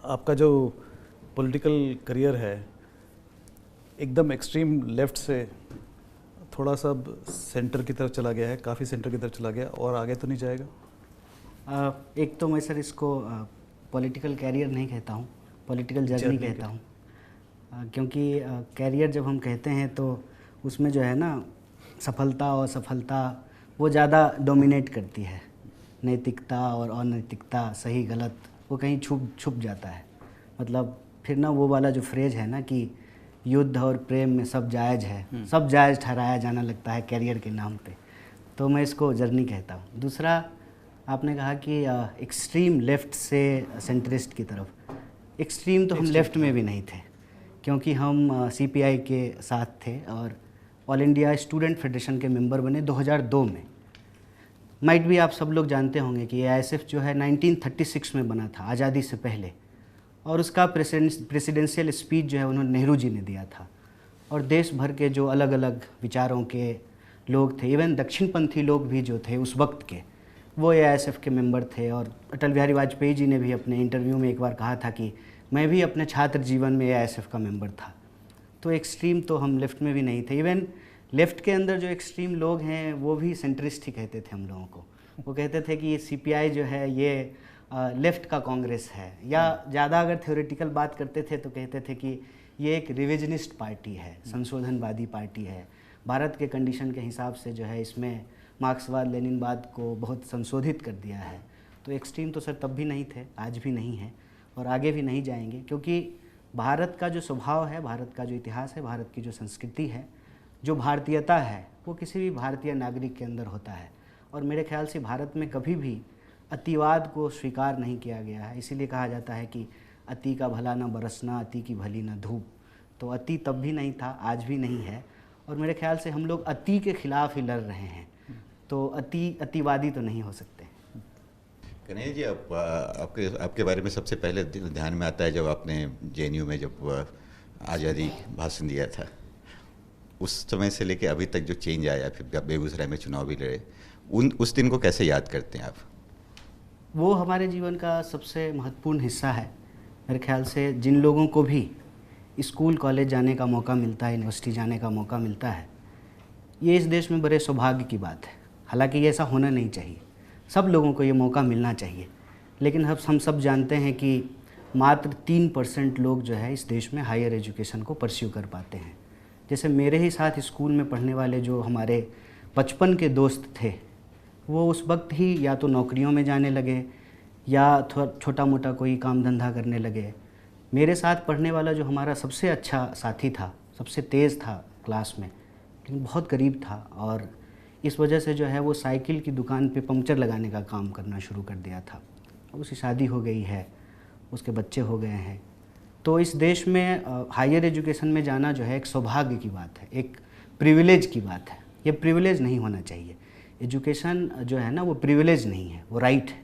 आपका जो political career है एकदम एक्सट्रीम लेफ्ट से थोड़ा सा सेंटर की तरफ चला गया है, काफ़ी सेंटर की तरफ चला गया, और आगे तो नहीं जाएगा? एक तो मैं सर इसको पॉलिटिकल कैरियर नहीं कहता हूँ, पॉलिटिकल जर्नी कहता हूँ। क्योंकि कैरियर जब हम कहते हैं तो उसमें जो है ना सफलता और असफलता वो ज़्यादा डोमिनेट करती है। नैतिकता और अनैतिकता, सही गलत, वो कहीं छुप जाता है। मतलब फिर ना वो वाला जो फ्रेज है ना कि युद्ध और प्रेम में सब जायज़ है, सब जायज़ ठहराया जाना लगता है कैरियर के नाम पे। तो मैं इसको जर्नी कहता हूँ। दूसरा, आपने कहा कि एक्सट्रीम लेफ़्ट से सेंट्रिस्ट की तरफ। एक्सट्रीम तो हम लेफ़्ट में भी नहीं थे, क्योंकि हम सीपीआई के साथ थे और ऑल इंडिया स्टूडेंट फेडरेशन के मेंबर बने 2002 में। माइट भी आप सब लोग जानते होंगे कि एआईएसएफ जो है 1936 में बना था, आज़ादी से पहले, और उसका प्रेसिडेंशियल स्पीच जो है उन्होंने नेहरू जी ने दिया था। और देश भर के जो अलग अलग विचारों के लोग थे, इवन दक्षिणपंथी लोग भी जो थे उस वक्त के, वो एआईएसएफ के मेंबर थे। और अटल बिहारी वाजपेयी जी ने भी अपने इंटरव्यू में एक बार कहा था कि मैं भी अपने छात्र जीवन में एआईएसएफ का मेंबर था। तो एक्सट्रीम तो हम लेफ़्ट में भी नहीं थे। इवन लेफ़्ट के अंदर जो एक्सट्रीम लोग हैं वो भी सेंट्रिस्ट ही कहते थे हम लोगों को। वो कहते थे कि ये सीपीआई जो है ये लेफ़्ट का कांग्रेस है, या ज़्यादा अगर थ्योरेटिकल बात करते थे तो कहते थे कि ये एक रिविजनिस्ट पार्टी है, संशोधनवादी पार्टी है। भारत के कंडीशन के हिसाब से जो है इसमें मार्क्सवाद लेनिनवाद को बहुत संशोधित कर दिया है। तो एक्सट्रीम तो सर तब भी नहीं थे, आज भी नहीं है और आगे भी नहीं जाएंगे, क्योंकि भारत का जो स्वभाव है, भारत का जो इतिहास है, भारत की जो संस्कृति है, जो भारतीयता है, वो किसी भी भारतीय नागरिक के अंदर होता है। और मेरे ख्याल से भारत में कभी भी अतिवाद को स्वीकार नहीं किया गया है। इसीलिए कहा जाता है कि अति का भला न बरसना, अति की भली न धूप। तो अति तब भी नहीं था, आज भी नहीं है, और मेरे ख्याल से हम लोग अति के खिलाफ ही लड़ रहे हैं। तो अतिवादी तो नहीं हो सकते। कन्हैया जी, आपके बारे में सबसे पहले ध्यान में आता है जब आपने जेएनयू में जब आज़ादी भाषण दिया था, उस समय से लेके अभी तक जो चेंज आया, फिर बेगूसराय में चुनाव भी लड़े, उस दिन को कैसे याद करते हैं आप? वो हमारे जीवन का सबसे महत्वपूर्ण हिस्सा है। मेरे ख्याल से जिन लोगों को भी स्कूल कॉलेज जाने का मौका मिलता है, यूनिवर्सिटी जाने का मौका मिलता है, ये इस देश में बड़े सौभाग्य की बात है। हालांकि ये ऐसा होना नहीं चाहिए, सब लोगों को ये मौका मिलना चाहिए। लेकिन हम सब जानते हैं कि मात्र 3% लोग जो है इस देश में हायर एजुकेशन को परस्यू कर पाते हैं। जैसे मेरे ही साथ स्कूल में पढ़ने वाले जो हमारे बचपन के दोस्त थे, वो उस वक्त ही या तो नौकरियों में जाने लगे या छोटा मोटा कोई काम धंधा करने लगे। मेरे साथ पढ़ने वाला जो हमारा सबसे अच्छा साथी था, सबसे तेज़ था क्लास में, लेकिन बहुत गरीब था, और इस वजह से जो है वो साइकिल की दुकान पे पंक्चर लगाने का काम करना शुरू कर दिया था। उसकी शादी हो गई है, उसके बच्चे हो गए हैं। तो इस देश में हायर एजुकेशन में जाना जो है एक सौभाग्य की बात है, एक प्रिविलेज की बात है। ये प्रिविलेज नहीं होना चाहिए। एजुकेशन जो है ना वो प्रिविलेज नहीं है, वो राइट है,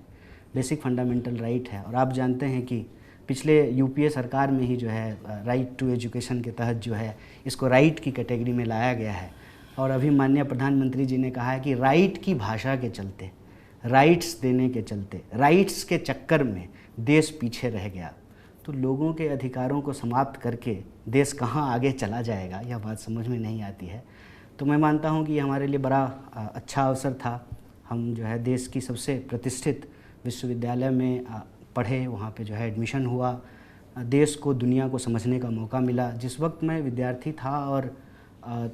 बेसिक फंडामेंटल राइट है। और आप जानते हैं कि पिछले यूपीए सरकार में ही जो है राइट टू एजुकेशन के तहत जो है इसको राइट की कैटेगरी में लाया गया है। और अभी माननीय प्रधानमंत्री जी ने कहा है कि राइट की भाषा के चलते, राइट्स देने के चलते, राइट्स के चक्कर में देश पीछे रह गया। तो लोगों के अधिकारों को समाप्त करके देश कहाँ आगे चला जाएगा, यह बात समझ में नहीं आती है। तो मैं मानता हूँ कि ये हमारे लिए बड़ा अच्छा अवसर था। हम जो है देश की सबसे प्रतिष्ठित विश्वविद्यालय में पढ़े, वहाँ पे जो है एडमिशन हुआ, देश को, दुनिया को समझने का मौका मिला। जिस वक्त मैं विद्यार्थी था और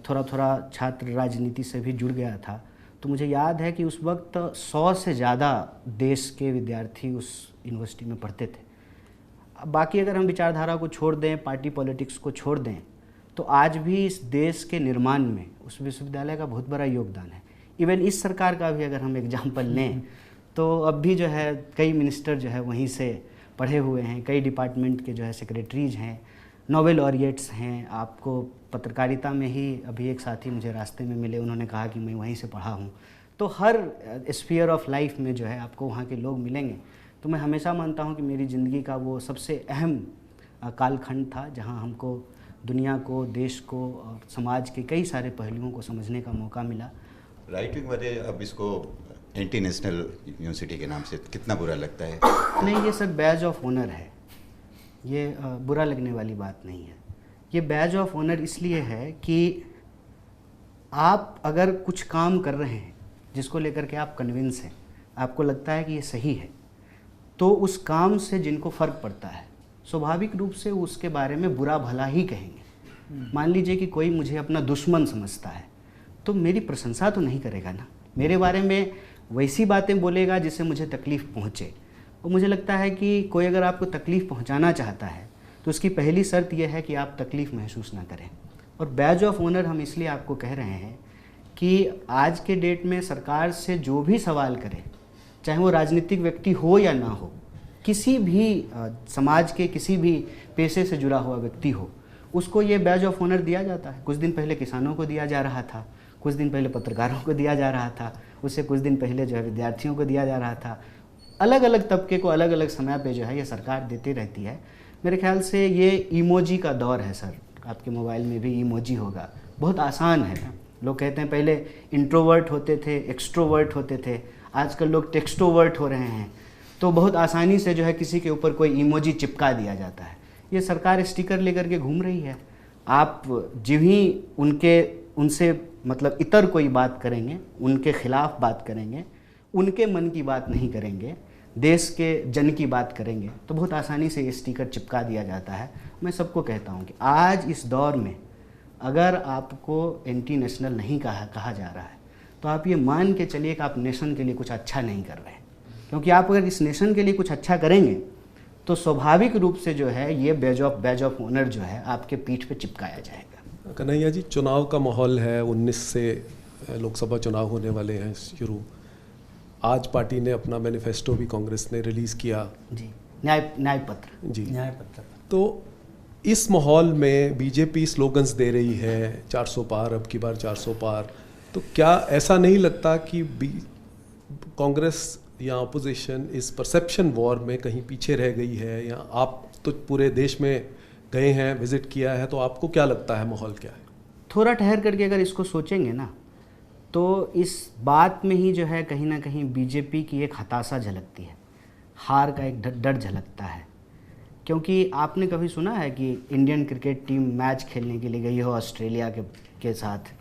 थोड़ा थोड़ा छात्र राजनीति से भी जुड़ गया था, तो मुझे याद है कि उस वक्त 100 से ज़्यादा देश के विद्यार्थी उस यूनिवर्सिटी में पढ़ते थे। बाकी अगर हम विचारधारा को छोड़ दें, पार्टी पॉलिटिक्स को छोड़ दें, तो आज भी इस देश के निर्माण में उस विश्वविद्यालय का बहुत बड़ा योगदान है। इवन इस सरकार का भी अगर हम एग्जाम्पल लें तो अब भी जो है कई मिनिस्टर जो है वहीं से पढ़े हुए हैं, कई डिपार्टमेंट के जो है सेक्रेटरीज हैं, नोबेल लॉरिएट्स हैं। आपको पत्रकारिता में ही अभी एक साथी मुझे रास्ते में मिले, उन्होंने कहा कि मैं वहीं से पढ़ा हूँ। तो हर स्फीयर ऑफ लाइफ में जो है आपको वहाँ के लोग मिलेंगे। तो मैं हमेशा मानता हूँ कि मेरी ज़िंदगी का वो सबसे अहम कालखंड था जहाँ हमको दुनिया को, देश को और समाज के कई सारे पहलुओं को समझने का मौका मिला। राइट विंग वाले अब इसको एंटी नेशनल यूनिवर्सिटी के नाम से कितना बुरा लगता है? नहीं, ये सब बैज ऑफ ऑनर है। ये बुरा लगने वाली बात नहीं है। ये बैज ऑफ ऑनर इसलिए है कि आप अगर कुछ काम कर रहे हैं जिसको लेकर के आप कन्विंस हैं, आपको लगता है कि ये सही है, तो उस काम से जिनको फ़र्क पड़ता है स्वाभाविक रूप से उसके बारे में बुरा भला ही कहेंगे। मान लीजिए कि कोई मुझे अपना दुश्मन समझता है तो मेरी प्रशंसा तो नहीं करेगा ना, मेरे बारे में वैसी बातें बोलेगा जिससे मुझे तकलीफ़ पहुँचे। और मुझे लगता है कि कोई अगर आपको तकलीफ़ पहुँचाना चाहता है तो उसकी पहली शर्त यह है कि आप तकलीफ़ महसूस ना करें। और बैज ऑफ ऑनर हम इसलिए आपको कह रहे हैं कि आज के डेट में सरकार से जो भी सवाल करे, चाहे वो राजनीतिक व्यक्ति हो या ना हो, किसी भी समाज के किसी भी पेशे से जुड़ा हुआ व्यक्ति हो, उसको ये बैज ऑफ ऑनर दिया जाता है। कुछ दिन पहले किसानों को दिया जा रहा था, कुछ दिन पहले पत्रकारों को दिया जा रहा था, उससे कुछ दिन पहले जो है विद्यार्थियों को दिया जा रहा था। अलग अलग तबके को अलग अलग समय पे जो है ये सरकार देती रहती है। मेरे ख्याल से ये इमोजी का दौर है सर, आपके मोबाइल में भी इमोजी होगा, बहुत आसान है। लोग कहते हैं पहले इंट्रोवर्ट होते थे, एक्सट्रोवर्ट होते थे, आजकल लोग टेक्स्टोवर्ट हो रहे हैं, तो बहुत आसानी से जो है किसी के ऊपर कोई इमोजी चिपका दिया जाता है। ये सरकार स्टिकर लेकर के घूम रही है। आप जो ही उनसे मतलब इतर कोई बात करेंगे, उनके खिलाफ बात करेंगे, उनके मन की बात नहीं करेंगे, देश के जन की बात करेंगे, तो बहुत आसानी से ये स्टिकर चिपका दिया जाता है। मैं सबको कहता हूँ कि आज इस दौर में अगर आपको एंटी नेशनल नहीं कहा जा रहा है तो आप ये मान के चलिए कि आप नेशन के लिए कुछ अच्छा नहीं कर रहे हैं। क्योंकि आप अगर इस नेशन के लिए कुछ अच्छा करेंगे तो स्वाभाविक रूप से जो है ये बैज ऑफ ऑनर जो है आपके पीठ पे चिपकाया जाएगा। कन्हैया जी, चुनाव का माहौल है, 19 से लोकसभा चुनाव होने वाले हैं शुरू। आज पार्टी ने अपना मैनिफेस्टो भी कांग्रेस ने रिलीज़ किया जी, न्याय पत्र जी, न्याय पत्र। तो इस माहौल में बीजेपी स्लोगन्स दे रही है 400 पार, अब की बार 400 पार, तो क्या ऐसा नहीं लगता कि कांग्रेस या अपोजिशन इस परसेप्शन वॉर में कहीं पीछे रह गई है? या आप तो पूरे देश में गए हैं, विजिट किया है, तो आपको क्या लगता है माहौल क्या है? थोड़ा ठहर करके अगर इसको सोचेंगे ना तो इस बात में ही जो है कहीं ना कहीं बीजेपी की एक हताशा झलकती है, हार का एक डर झलकता है। क्योंकि आपने कभी सुना है कि इंडियन क्रिकेट टीम मैच खेलने के लिए गई हो ऑस्ट्रेलिया के साथ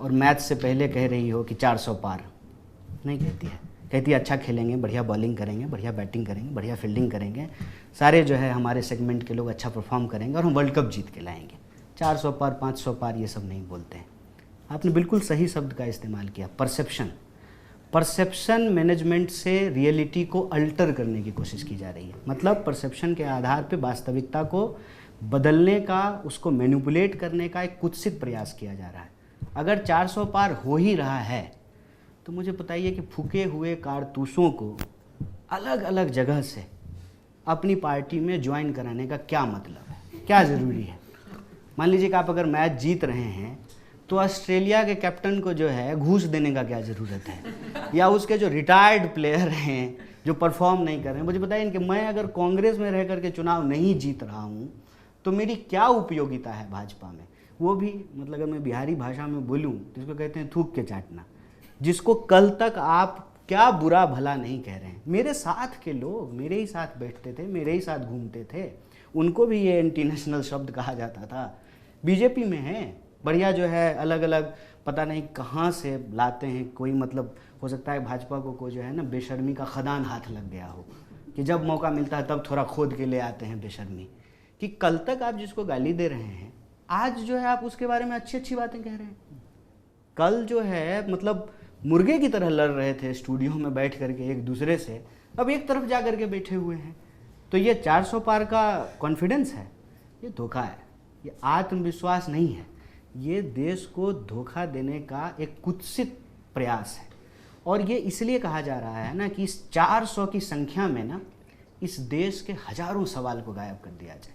और मैच से पहले कह रही हो कि 400 पार? नहीं कहती है, कहती है अच्छा खेलेंगे, बढ़िया बॉलिंग करेंगे, बढ़िया बैटिंग करेंगे, बढ़िया फील्डिंग करेंगे, सारे जो है हमारे सेगमेंट के लोग अच्छा परफॉर्म करेंगे और हम वर्ल्ड कप जीत के लाएंगे। 400 पार, 500 पार ये सब नहीं बोलते हैं। आपने बिल्कुल सही शब्द का इस्तेमाल किया, परसेप्शन मैनेजमेंट से रियलिटी को अल्टर करने की कोशिश की जा रही है। मतलब परसेप्शन के आधार पे वास्तविकता को बदलने का, उसको मैनिपुलेट करने का एक कुत्सित प्रयास किया जा रहा है। अगर 400 पार हो ही रहा है तो मुझे बताइए कि फूके हुए कारतूसों को अलग अलग जगह से अपनी पार्टी में ज्वाइन कराने का क्या मतलब है, क्या ज़रूरी है? मान लीजिए कि आप अगर मैच जीत रहे हैं तो ऑस्ट्रेलिया के कैप्टन को जो है घूस देने का क्या ज़रूरत है? या उसके जो रिटायर्ड प्लेयर हैं जो परफॉर्म नहीं कर रहे हैं, मुझे बताइए कि मैं अगर कांग्रेस में रह करके चुनाव नहीं जीत रहा हूँ तो मेरी क्या उपयोगिता है भाजपा में? वो भी मतलब अगर मैं बिहारी भाषा में बोलूँ तो इसको कहते हैं थूक के चाटना, जिसको कल तक आप क्या बुरा भला नहीं कह रहे हैं। मेरे साथ के लोग मेरे ही साथ बैठते थे, मेरे ही साथ घूमते थे, उनको भी ये एंटी नेशनल शब्द कहा जाता था। बीजेपी में है बढ़िया जो है अलग अलग पता नहीं कहाँ से लाते हैं, कोई मतलब हो सकता है भाजपा को जो है ना बेशर्मी का खदान हाथ लग गया हो कि जब मौका मिलता है तब थोड़ा खोद के ले आते हैं बेशर्मी, कि कल तक आप जिसको गाली दे रहे हैं आज जो है आप उसके बारे में अच्छी अच्छी बातें कह रहे हैं। कल जो है मतलब मुर्गे की तरह लड़ रहे थे स्टूडियो में बैठ करके एक दूसरे से, अब एक तरफ जा करके बैठे हुए हैं। तो ये 400 पार का कॉन्फिडेंस है, ये धोखा है, ये आत्मविश्वास नहीं है, ये देश को धोखा देने का एक कुत्सित प्रयास है। और ये इसलिए कहा जा रहा है ना कि इस 400 की संख्या में ना इस देश के हजारों सवाल को गायब कर दिया जाए।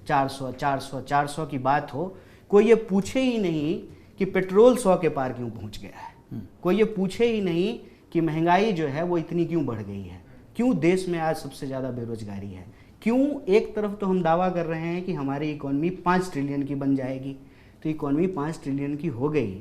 400 400 400 की बात हो, कोई ये पूछे ही नहीं कि पेट्रोल 100 के पार क्यों पहुंच गया है, कोई ये पूछे ही नहीं कि महंगाई जो है वो इतनी क्यों बढ़ गई है, क्यों देश में आज सबसे ज़्यादा बेरोजगारी है, क्यों एक तरफ तो हम दावा कर रहे हैं कि हमारी इकॉनमी 5 ट्रिलियन की बन जाएगी, तो इकॉनमी 5 ट्रिलियन की हो गई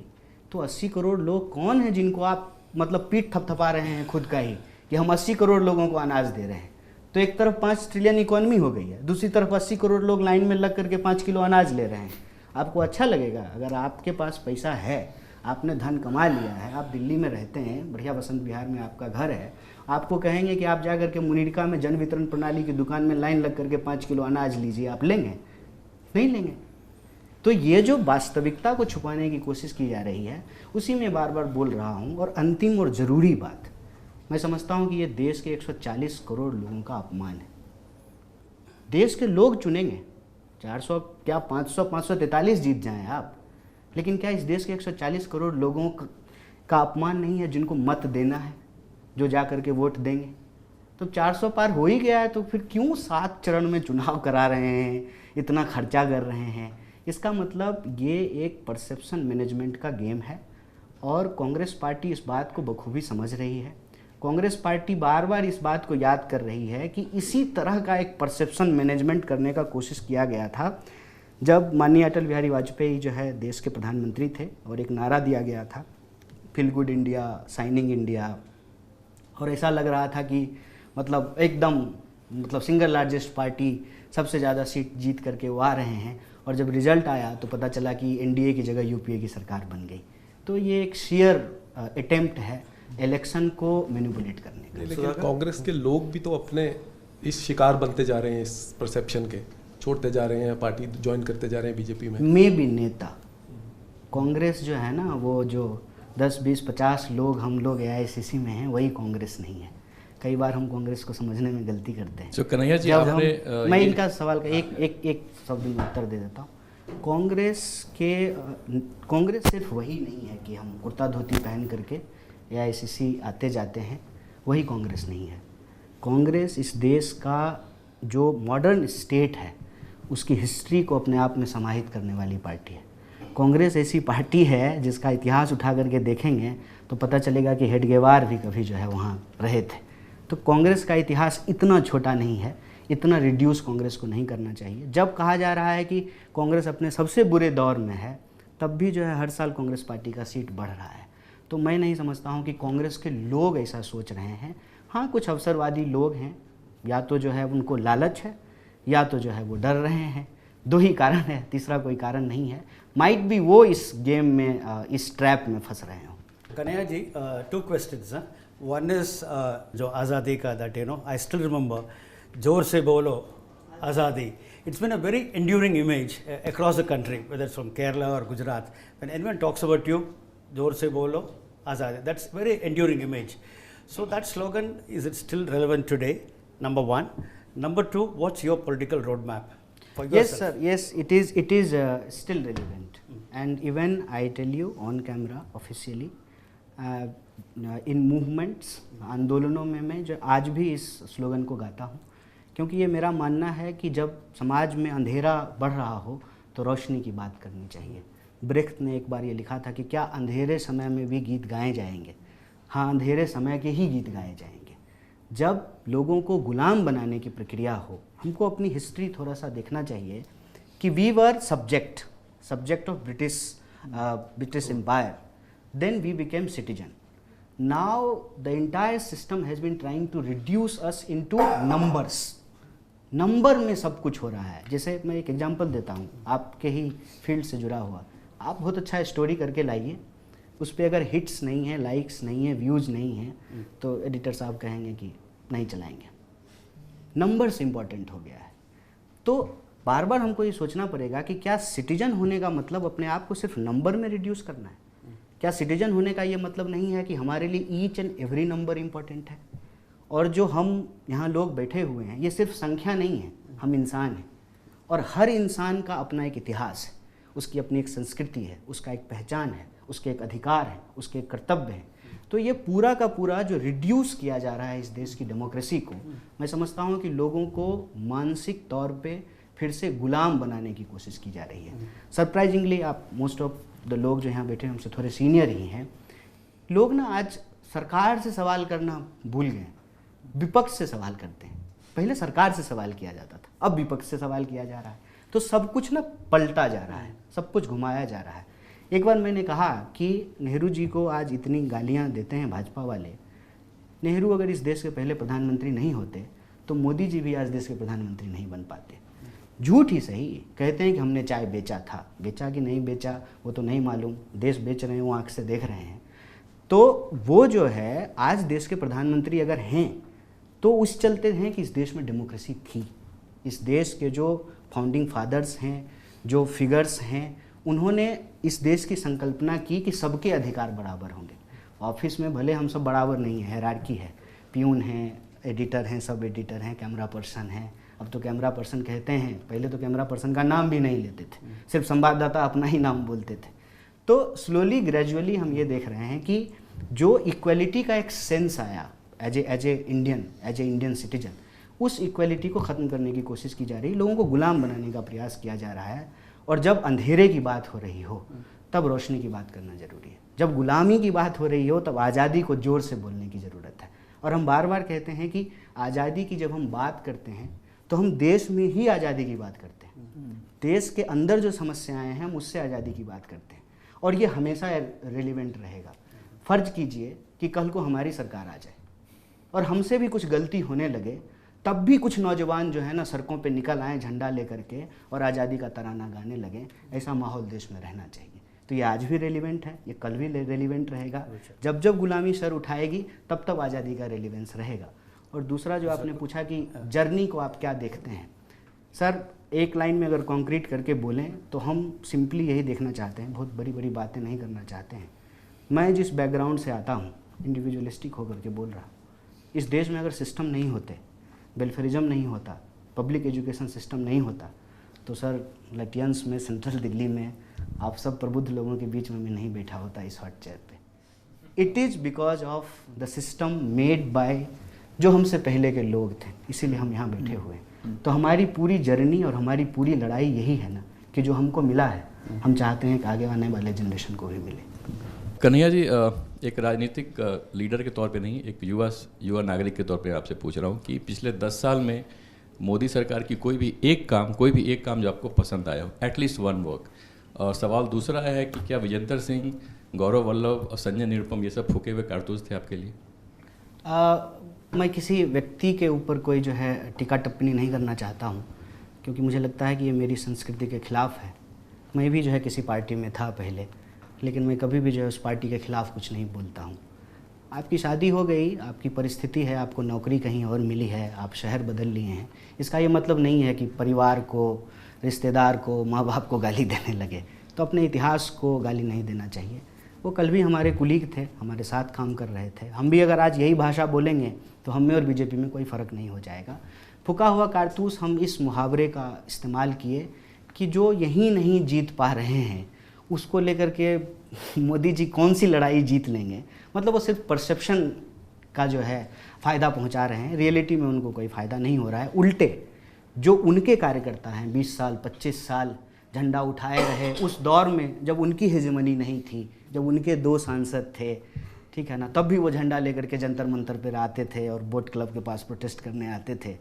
तो 80 करोड़ लोग कौन हैं जिनको आप मतलब पीठ थपथपा रहे हैं खुद का ही कि हम 80 करोड़ लोगों को अनाज दे रहे हैं। तो एक तरफ 5 ट्रिलियन इकोनॉमी हो गई है, दूसरी तरफ 80 करोड़ लोग लाइन में लग करके 5 किलो अनाज ले रहे हैं। आपको अच्छा लगेगा? अगर आपके पास पैसा है, आपने धन कमा लिया है, आप दिल्ली में रहते हैं, बढ़िया वसंत विहार में आपका घर है, आपको कहेंगे कि आप जा करके मुनीरका में जन वितरण प्रणाली की दुकान में लाइन लग करके 5 किलो अनाज लीजिए, आप लेंगे? नहीं लेंगे। तो ये जो वास्तविकता को छुपाने की कोशिश की जा रही है, उसी में बार बार बोल रहा हूँ। और अंतिम और ज़रूरी बात, मैं समझता हूँ कि ये देश के 140 करोड़ लोगों का अपमान है। देश के लोग चुनेंगे, 400 क्या 543 जीत जाएं आप, लेकिन क्या इस देश के 140 करोड़ लोगों का अपमान नहीं है जिनको मत देना है, जो जा करके वोट देंगे? तो 400 पार हो ही गया है, तो फिर क्यों 7 चरण में चुनाव करा रहे हैं, इतना खर्चा कर रहे हैं? इसका मतलब ये एक परसेप्शन मैनेजमेंट का गेम है और कांग्रेस पार्टी इस बात को बखूबी समझ रही है। कांग्रेस पार्टी बार बार इस बात को याद कर रही है कि इसी तरह का एक परसेप्शन मैनेजमेंट करने का कोशिश किया गया था जब माननीय अटल बिहारी वाजपेयी जो है देश के प्रधानमंत्री थे और एक नारा दिया गया था, feel good India, shining India, और ऐसा लग रहा था कि मतलब एकदम सिंगल लार्जेस्ट पार्टी, सबसे ज़्यादा सीट जीत करके वो आ रहे हैं। और जब रिजल्ट आया तो पता चला कि एनडीए की जगह यूपीए की सरकार बन गई। तो ये एक शेयर अटेम्प्ट है इलेक्शन को मैनिपुलेट करने का। लेकिन कांग्रेस के लोग भी तो अपने इस शिकार बनते जा रहे हैं, इस परसेप्शन के, छोड़ते जा रहे हैं, पार्टी ज्वाइन करते जा रहे हैं बीजेपी में। मैं भी नेता, कांग्रेस जो है ना, वो जो 10, 20, 50 लोग हम लोग एआईसीसी में हैं, वही कांग्रेस नहीं है। कई बार हम कांग्रेस को समझने में गलती करते हैं। तो कन्हैया जी, आपने मैं इनका सवाल का एक शब्द में उत्तर दे देता हूँ। कांग्रेस सिर्फ वही नहीं है कि हम कुर्ता धोती पहन करके एआईसीसी आते जाते हैं, वही कांग्रेस नहीं है। कांग्रेस इस देश का जो मॉडर्न स्टेट है उसकी हिस्ट्री को अपने आप में समाहित करने वाली पार्टी है। कांग्रेस ऐसी पार्टी है जिसका इतिहास उठा करके देखेंगे तो पता चलेगा कि हेडगेवार भी कभी जो है वहाँ रहे थे। तो कांग्रेस का इतिहास इतना छोटा नहीं है, इतना रिड्यूस कांग्रेस को नहीं करना चाहिए। जब कहा जा रहा है कि कांग्रेस अपने सबसे बुरे दौर में है, तब भी जो है हर साल कांग्रेस पार्टी का सीट बढ़ रहा है। तो मैं नहीं समझता हूँ कि कांग्रेस के लोग ऐसा सोच रहे हैं। हाँ, कुछ अवसरवादी लोग हैं, या तो जो है उनको लालच है, या तो जो है वो डर रहे हैं। 2 ही कारण है, तीसरा कोई कारण नहीं है। माइट भी वो इस गेम में, इस ट्रैप में फंस रहे हो। Kanaya ji, 2 questions. One is जो आज़ादी का, that I still remember, जोर से बोलो आज़ादी. It's been a very enduring image across the country, whether it's from Kerala or Gujarat. When anyone talks about you, जोर से बोलो आज़ादी, that's very enduring image. So that slogan, is it still relevant today? Number 1. Number 2, what's your political roadmap for yourself? Yes, sir. Yes, it is still relevant. And even I tell you on camera officially, in movements, आंदोलनों में मैं जो आज भी इस slogan को गाता हूँ, क्योंकि ये मेरा मानना है कि जब समाज में अंधेरा बढ़ रहा हो तो रोशनी की बात करनी चाहिए। ब्रेख्त ने एक बार ये लिखा था कि क्या अंधेरे समय में भी गीत गाए जाएंगे? हाँ, अंधेरे समय के ही गीत गाए जाएंगे। जब लोगों को गुलाम बनाने की प्रक्रिया हो, हमको अपनी हिस्ट्री थोड़ा सा देखना चाहिए कि we were subject of British Empire, then we became citizen. Now the entire system has been trying to reduce us into numbers. Number में सब कुछ हो रहा है। जैसे मैं एक एग्जांपल देता हूँ, आपके ही फील्ड से जुड़ा हुआ। आप बहुत अच्छा स्टोरी करके लाइए, उस पर अगर हिट्स नहीं है, लाइक्स नहीं है, व्यूज़ नहीं है, तो एडिटर साहब कहेंगे कि नहीं चलाएंगे। नंबर्स इम्पॉर्टेंट हो गया है। तो बार बार हमको ये सोचना पड़ेगा कि क्या सिटीजन होने का मतलब अपने आप को सिर्फ नंबर में रिड्यूस करना है? क्या सिटीजन होने का ये मतलब नहीं है कि हमारे लिए each and every number important है? और जो हम यहाँ लोग बैठे हुए हैं, ये सिर्फ संख्या नहीं है, हम इंसान हैं। और हर इंसान का अपना एक इतिहास है, उसकी अपनी एक संस्कृति है, उसका एक पहचान है, उसके एक अधिकार है, उसके एक कर्तव्य है। तो ये पूरा का पूरा जो रिड्यूस किया जा रहा है इस देश की डेमोक्रेसी को, मैं समझता हूँ कि लोगों को मानसिक तौर पे फिर से गुलाम बनाने की कोशिश की जा रही है। सरप्राइजिंगली, आप मोस्ट ऑफ द लोग जो यहाँ बैठे हैं हमसे थोड़े सीनियर ही हैं, लोग ना आज सरकार से सवाल करना भूल गए, विपक्ष से सवाल करते हैं। पहले सरकार से सवाल किया जाता था, अब विपक्ष से सवाल किया जा रहा है। तो सब कुछ ना पलटा जा रहा है, सब कुछ घुमाया जा रहा है। एक बार मैंने कहा कि नेहरू जी को आज इतनी गालियाँ देते हैं भाजपा वाले, नेहरू अगर इस देश के पहले प्रधानमंत्री नहीं होते तो मोदी जी भी आज देश के प्रधानमंत्री नहीं बन पाते। झूठ ही सही, कहते हैं कि हमने चाय बेचा था, बेचा कि नहीं बेचा वो तो नहीं मालूम, देश बेच रहे हैं वो आँख से देख रहे हैं। तो वो जो है आज देश के प्रधानमंत्री अगर हैं तो उस चलते हैं कि इस देश में डेमोक्रेसी थी। इस देश के जो फाउंडिंग फादर्स हैं, जो फिगर्स हैं, उन्होंने इस देश की संकल्पना की कि सबके अधिकार बराबर होंगे। ऑफिस में भले हम सब बराबर नहीं है, हायरार्की है, प्यून हैं, एडिटर हैं, सब एडिटर हैं, कैमरा पर्सन हैं। अब तो कैमरा पर्सन कहते हैं, पहले तो कैमरा पर्सन का नाम भी नहीं लेते थे, सिर्फ संवाददाता अपना ही नाम बोलते थे। तो स्लोली ग्रेजुअली हम ये देख रहे हैं कि जो इक्वलिटी का एक सेंस आया एज ए इंडियन सिटीजन, उस इक्वलिटी को ख़त्म करने की कोशिश की जा रही है, लोगों को गुलाम बनाने का प्रयास किया जा रहा है। और जब अंधेरे की बात हो रही हो तब रोशनी की बात करना ज़रूरी है, जब गुलामी की बात हो रही हो तब आज़ादी को ज़ोर से बोलने की ज़रूरत है। और हम बार बार कहते हैं कि आज़ादी की जब हम बात करते हैं तो हम देश में ही आज़ादी की बात करते हैं, देश के अंदर जो समस्याएं हैं हम उससे आज़ादी की बात करते हैं, और ये हमेशा रेलिवेंट रहेगा। फ़र्ज कीजिए कि कल को हमारी सरकार आ जाए और हमसे भी कुछ गलती होने लगे, तब भी कुछ नौजवान जो है ना सड़कों पे निकल आए झंडा लेकर के और आज़ादी का तराना गाने लगे। ऐसा माहौल देश में रहना चाहिए। तो ये आज भी रेलिवेंट है, ये कल भी रेलिवेंट रहेगा। जब जब गुलामी सर उठाएगी तब तब आज़ादी का रेलिवेंस रहेगा। और दूसरा जो आपने पूछा कि जर्नी को आप क्या देखते हैं, सर एक लाइन में अगर कॉन्क्रीट करके बोलें तो हम सिंपली यही देखना चाहते हैं, बहुत बड़ी बड़ी बातें नहीं करना चाहते हैं। मैं जिस बैकग्राउंड से आता हूँ, इंडिविजुअलिस्टिक होकर के बोल रहा हूँ, इस देश में अगर सिस्टम नहीं होते, वेलफेयरिज्म नहीं होता, पब्लिक एजुकेशन सिस्टम नहीं होता, तो सर लटियंस में, सेंट्रल दिल्ली में आप सब प्रबुद्ध लोगों के बीच में मैं नहीं बैठा होता इस हॉट चेयर पे। It is because of the system made by जो हमसे पहले के लोग थे, इसीलिए हम यहाँ बैठे हुए हैं। तो हमारी पूरी जर्नी और हमारी पूरी लड़ाई यही है ना कि जो हमको मिला है हम चाहते हैं कि आगे आने वाले जनरेशन को भी मिले। कन्हैया जी, एक राजनीतिक लीडर के तौर पे नहीं, एक युवा नागरिक के तौर पे आपसे पूछ रहा हूँ कि पिछले 10 साल में मोदी सरकार की कोई भी एक काम जो आपको पसंद आया हो, एटलीस्ट वन वर्क। और सवाल दूसरा है कि क्या विजेंद्र सिंह, गौरव वल्लभ और संजय निरुपम ये सब फूके हुए कारतूस थे आपके लिए? मैं किसी व्यक्ति के ऊपर कोई जो है टिक्का टिप्पणी नहीं करना चाहता हूँ, क्योंकि मुझे लगता है कि ये मेरी संस्कृति के खिलाफ़ है। मैं भी जो है किसी पार्टी में था पहले, लेकिन मैं कभी भी जो है उस पार्टी के ख़िलाफ़ कुछ नहीं बोलता हूँ। आपकी शादी हो गई, आपकी परिस्थिति है, आपको नौकरी कहीं और मिली है, आप शहर बदल लिए हैं, इसका ये मतलब नहीं है कि परिवार को, रिश्तेदार को, माँ बाप को गाली देने लगे। तो अपने इतिहास को गाली नहीं देना चाहिए। वो कल भी हमारे कुलीग थे, हमारे साथ काम कर रहे थे। हम भी अगर आज यही भाषा बोलेंगे तो हम में और बीजेपी में कोई फ़र्क नहीं हो जाएगा। फूका हुआ कारतूस हम इस मुहावरे का इस्तेमाल किए कि जो यहीं नहीं जीत पा रहे हैं उसको लेकर के मोदी जी कौन सी लड़ाई जीत लेंगे। मतलब वो सिर्फ परसेप्शन का जो है फ़ायदा पहुंचा रहे हैं, रियलिटी में उनको कोई फ़ायदा नहीं हो रहा है। उल्टे जो उनके कार्यकर्ता हैं 20 साल 25 साल झंडा उठाए रहे, उस दौर में जब उनकी हेजेमनी नहीं थी, जब उनके 2 सांसद थे, ठीक है ना, तब भी वो झंडा लेकर के जंतर मंतर पर आते थे और बोट क्लब के पास प्रोटेस्ट करने आते थे।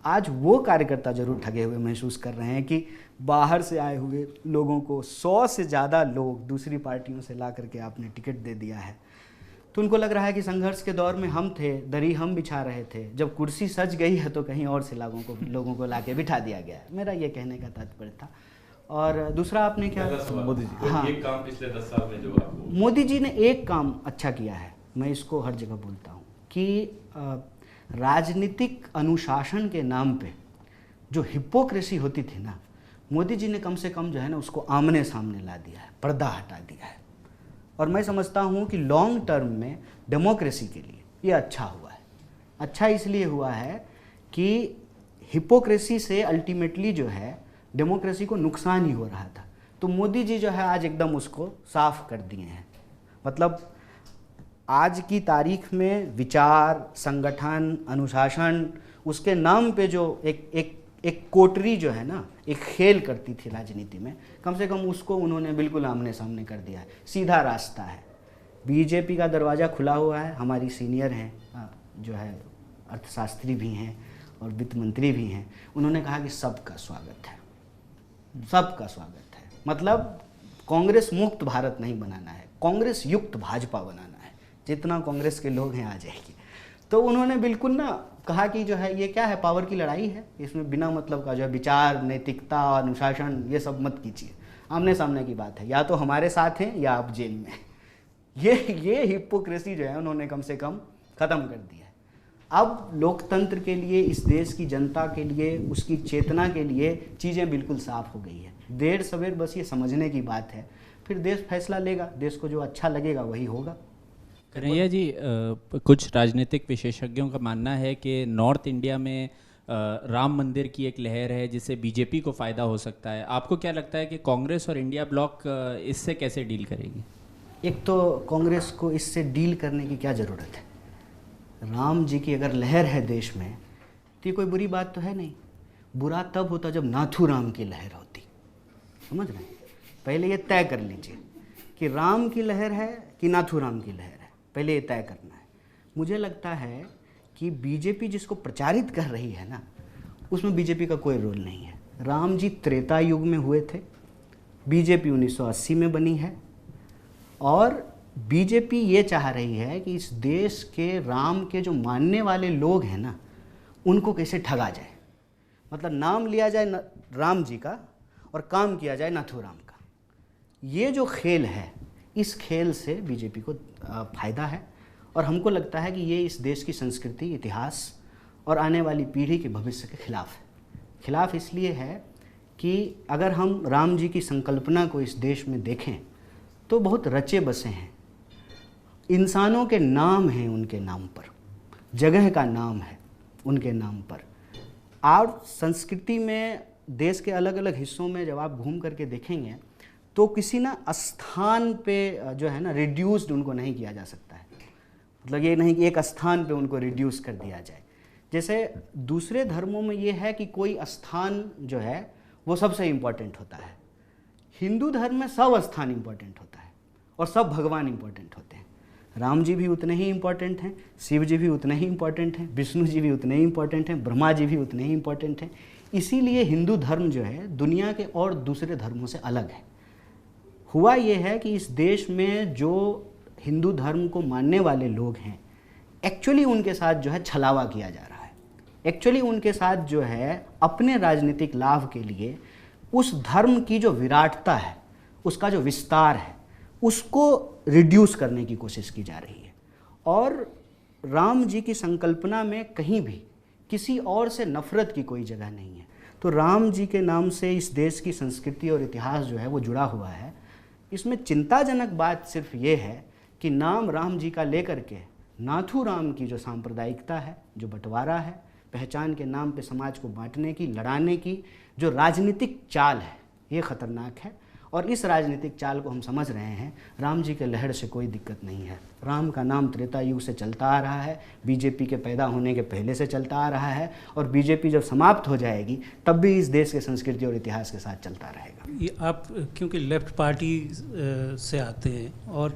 आज वो कार्यकर्ता जरूर ठगे हुए महसूस कर रहे हैं कि बाहर से आए हुए लोगों को 100 से ज़्यादा लोग दूसरी पार्टियों से ला करके आपने टिकट दे दिया है। तो उनको लग रहा है कि संघर्ष के दौर में हम थे, दरी हम बिछा रहे थे, जब कुर्सी सज गई है तो कहीं और से लोगों को ला के बिठा दिया गया है। मेरा ये कहने का तात्पर्य था। और दूसरा आपने क्या, मोदी जी, हाँ, एक काम पिछले 10 साल में जो आपको, मोदी जी ने एक काम अच्छा किया है, मैं इसको हर जगह बोलता हूँ कि राजनीतिक अनुशासन के नाम पे जो हिपोक्रेसी होती थी ना, मोदी जी ने कम से कम जो है ना उसको आमने सामने ला दिया है, पर्दा हटा दिया है। और मैं समझता हूँ कि लॉन्ग टर्म में डेमोक्रेसी के लिए ये अच्छा हुआ है। अच्छा इसलिए हुआ है कि हिपोक्रेसी से अल्टीमेटली जो है डेमोक्रेसी को नुकसान ही हो रहा था। तो मोदी जी जो है आज एकदम उसको साफ कर दिए हैं। मतलब आज की तारीख में विचार, संगठन, अनुशासन, उसके नाम पे जो एक कोटरी जो है ना, एक खेल करती थी राजनीति में, कम से कम उसको उन्होंने बिल्कुल आमने सामने कर दिया है। सीधा रास्ता है, बीजेपी का दरवाज़ा खुला हुआ है। हमारी सीनियर हैं जो है अर्थशास्त्री भी हैं और वित्त मंत्री भी हैं, उन्होंने कहा कि सबका स्वागत है, सबका स्वागत है। मतलब कांग्रेस मुक्त भारत नहीं बनाना है, कांग्रेस युक्त भाजपा बनाना है। जितना कांग्रेस के लोग हैं आ जाएगी। तो उन्होंने बिल्कुल ना कहा कि जो है ये क्या है, पावर की लड़ाई है, इसमें बिना मतलब का जो है विचार, नैतिकता, अनुशासन ये सब मत कीजिए, आमने सामने की बात है, या तो हमारे साथ हैं या आप जेल में। ये हिपोक्रेसी जो है उन्होंने कम से कम ख़त्म कर दिया है। अब लोकतंत्र के लिए, इस देश की जनता के लिए, उसकी चेतना के लिए चीज़ें बिल्कुल साफ हो गई है। देर सवेर बस ये समझने की बात है, फिर देश फैसला लेगा, देश को जो अच्छा लगेगा वही होगा। कन्हैया जी, कुछ राजनीतिक विशेषज्ञों का मानना है कि नॉर्थ इंडिया में राम मंदिर की एक लहर है जिससे बीजेपी को फ़ायदा हो सकता है। आपको क्या लगता है कि कांग्रेस और इंडिया ब्लॉक इससे कैसे डील करेगी? एक तो कांग्रेस को इससे डील करने की क्या ज़रूरत है? राम जी की अगर लहर है देश में तो ये कोई बुरी बात तो है नहीं। बुरा तब होता जब नाथू राम की लहर होती, समझ रहे हैं? पहले ये तय कर लीजिए कि राम की लहर है कि नाथू राम की लहर है, पहले ये तय करना है। मुझे लगता है कि बीजेपी जिसको प्रचारित कर रही है ना, उसमें बीजेपी का कोई रोल नहीं है। राम जी त्रेता युग में हुए थे, बीजेपी 1980 में बनी है, और बीजेपी ये चाह रही है कि इस देश के राम के जो मानने वाले लोग हैं ना, उनको कैसे ठगा जाए। मतलब नाम लिया जाए राम जी का और काम किया जाए नाथू राम का। ये जो खेल है, इस खेल से बीजेपी को फ़ायदा है, और हमको लगता है कि ये इस देश की संस्कृति, इतिहास और आने वाली पीढ़ी के भविष्य के खिलाफ है। खिलाफ इसलिए है कि अगर हम राम जी की संकल्पना को इस देश में देखें तो बहुत रचे बसे हैं, इंसानों के नाम हैं उनके नाम पर, जगह का नाम है उनके नाम पर। और संस्कृति में देश के अलग अलग हिस्सों में जब आप घूम करके देखेंगे तो किसी ना स्थान पे जो है ना रिड्यूस्ड उनको नहीं किया जा सकता है। मतलब ये नहीं कि एक स्थान पे उनको रिड्यूस कर दिया जाए। जैसे दूसरे धर्मों में ये है कि कोई स्थान जो है वो सबसे इम्पोर्टेंट होता है। हिंदू धर्म में सब स्थान इम्पोर्टेंट होता है और सब भगवान इम्पोर्टेंट होते हैं। राम जी भी उतने ही इम्पोर्टेंट हैं, शिव जी भी उतने ही इम्पोर्टेंट हैं, विष्णु जी भी उतने ही इम्पोर्टेंट हैं, ब्रह्मा जी भी उतने ही इम्पोर्टेंट हैं। इसीलिए हिंदू धर्म जो है दुनिया के और दूसरे धर्मों से अलग है। हुआ ये है कि इस देश में जो हिंदू धर्म को मानने वाले लोग हैं, एक्चुअली उनके साथ जो है छलावा किया जा रहा है। एक्चुअली उनके साथ जो है अपने राजनीतिक लाभ के लिए उस धर्म की जो विराटता है, उसका जो विस्तार है, उसको रिड्यूस करने की कोशिश की जा रही है। और राम जी की संकल्पना में कहीं भी किसी और से नफरत की कोई जगह नहीं है। तो राम जी के नाम से इस देश की संस्कृति और इतिहास जो है वो जुड़ा हुआ है। इसमें चिंताजनक बात सिर्फ ये है कि नाम राम जी का लेकर के नाथू राम की जो सांप्रदायिकता है, जो बंटवारा है, पहचान के नाम पे समाज को बांटने की, लड़ाने की जो राजनीतिक चाल है, ये खतरनाक है। और इस राजनीतिक चाल को हम समझ रहे हैं। राम जी के लहर से कोई दिक्कत नहीं है। राम का नाम त्रेता युग से चलता आ रहा है, बीजेपी के पैदा होने के पहले से चलता आ रहा है, और बीजेपी जब समाप्त हो जाएगी तब भी इस देश के संस्कृति और इतिहास के साथ चलता रहेगा। ये आप क्योंकि लेफ्ट पार्टी से आते हैं, और